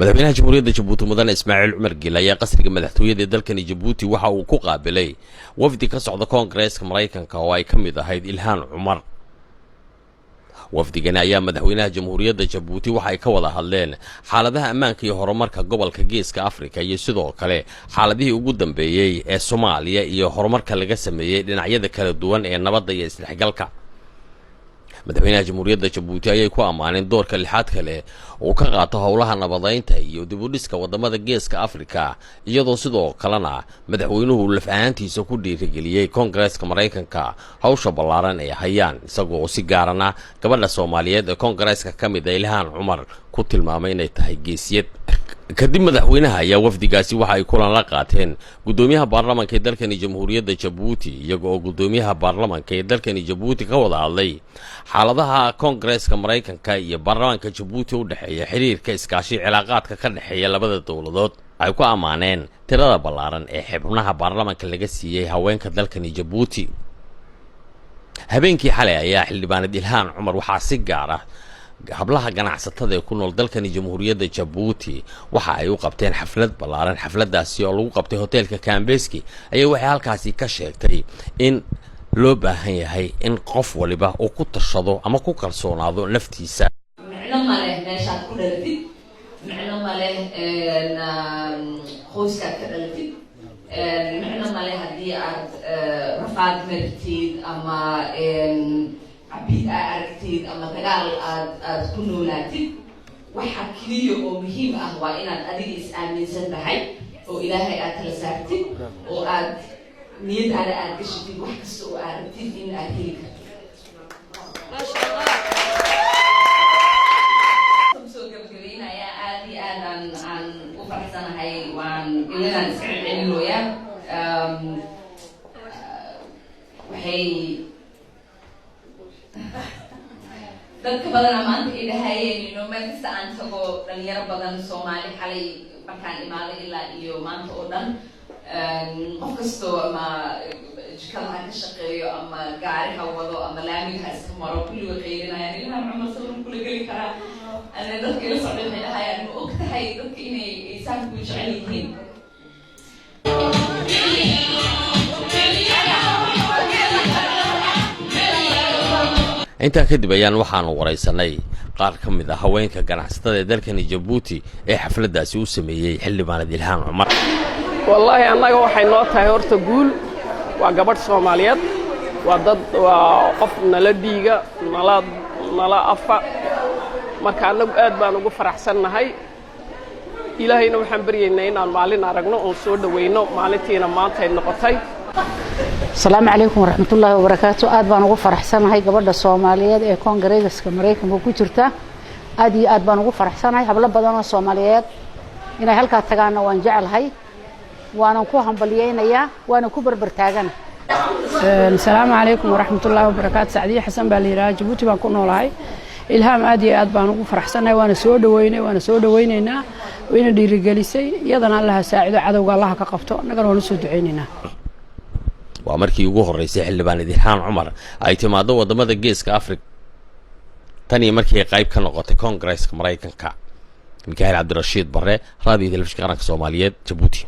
madaxweynaha jamhuuriyadda Jabuuti mudane Ismaaciil Cumar Gil ayaa qasriga madaxtooyada dalkani Jabuuti waxa uu ku qaabilay wafdi ka socda Koongareeska Mareykanka oo ay ka mid ahayd Ilhaan Cumar. wafdigani ayaa madaxweynaha jamhuuriyadda Jabuuti waxa ay ka wada hadleen xaaladaha ammaanka iyo horumarka gobolka Geeska Afrika iyo sidoo kale xaaladihii ugu dambeeyay ee Soomaaliya iyo horumarka laga sameeyay dhinacyada kala duwan ee nabadda iyo isdhexgalka. madaxweynaha jamhuuriyadda Jabuuti ayay ku amaaneen doorka lixaad kale oo ka qaato howlaha nabadeynta iyo dib u dhiska wadamada Geeska Afrika iyadoo sidoo kalena madaxweynuhu laf ahaantiisa ku dhiirigeliyay Koongareeska Mareykanka hawsha ballaaran ee hayaan isagoo si gaarana gabadha Soomaaliyeed ee Koongareeska ka mid ah Ilhaan Cumar ku tilmaamay inay tahay geesiyad. kadib madaxweynaha ayaa wafdigaasi waxa ay kulan la qaateen gudoomiyaha baarlamaanka ee dalkani jamhuuriyadda Jabuuti iyagoo gudoomiyaha baarlamaanka ee dalkani Jabuuti ka wada hadlay xaaladaha Koongareeska Mareykanka iyo baarlamaanka Jabuuti u dhaxeeya xiriirka iskaashi cilaaqaadka ka dhaxeeya labada dawladood. ay ku amaaneen tirada ballaaran ee xubnaha baarlamaanka laga siiyay haweenka dalkani Jabuuti. habeenkii xalay ayaa xildhibaanad Ilhaan Cumar waxaa si gaar ah hablaha ganacsatada ee ku nool dalkani jamhuuriyadda Jabuuti waxa ay u qabteen xaflad ballaaran. xafladaasi oo lagu qabtay hoteelka Kambeski ayaa waxay halkaasi ka sheegtay in loo baahan yahay in qof waliba uu ku tashado ama ku kalsoonaado naftiisa. micno ma leh meeshaad ku dhalatid, micno ma leh qoyskaad ka dhalatid, micno ma leh haddii aad rafaad martid ama عبيد أركتيد أما تقال كنوا لاتيد واحد كليو أو مهم هو إن أدريس آمن سنتهاي أو إلهي أتلسارتيد أو نيد على أركشتيد واحد سو أركتيد إن أهلك. ما شاء الله. سمسو قبلين يا أدي عن وفرحنا هاي وعن إلنا نسمع اللويا وهي dadka badan maanta ay dhahayeen meel kasta aan tago dhalinyaro badan Soomaali xalay markaan imaaday ilaa iyo maanta oo dhan qof kastoo ama jikada ha ka shaqeeyo ama gaari ha wado ama laamiga ha iska maro kulliga qeyrinayaan Ilhaan Cumar sawir kula geli karaa ana dadka ila socday waxay dhahayaan ma og tahay dadka inay isaan ku jecel yihiin. inta kadib ayaan waxaanu wareysanay qaar ka mid ah haweenka ganacsatada ee dalkani Jabuuti ee xafladaasi u sameeyay xildhibaanad Ilhaan Cumar. wallahi annaga waxay noo tahay horta guul waa gabadh Soomaaliyeed waa qof nala dhiiga nala afa marka annagu aad baan ugu faraxsanahay. ilaahayna waxaan baryaynaa inaan maalin aragno oo soo dhaweyno maalintiina maanta ay noqotay. السلام عليكم ورحمة الله وبركاته. آد بانوغو فرحسان هاي قبل الصوماليات ee Koongareeska Mareykanka ku jirta aad iyo aad baan ugu faraxsanahay hablo badan oo Soomaaliyeed inay halka tagaan waan jecelahay waana ku hambalyeynaya waana ku barbar taagan. السلام عليكم ورحمة الله وبركاته. سعدية حسن باليرا جبوتي بان ku noolahay. ilhaam aad iyo aad baan ugu faraxsanahay waana soo dhaweynayna wayna dhiirigelisay iyadana Allah saacido cadawga Allah ka qabto naga wada soo duceynayna. waa markii ugu horeysay xildhibaanad Ilhaan Cumar ay timaado wadamada Geeska Afrika tani markii qayb ka noqotay Koongareeska Mareykanka. Mikael Abdirashiid Barre, raadiyo telefishinka qaranka Soomaaliyeed, Jabuuti.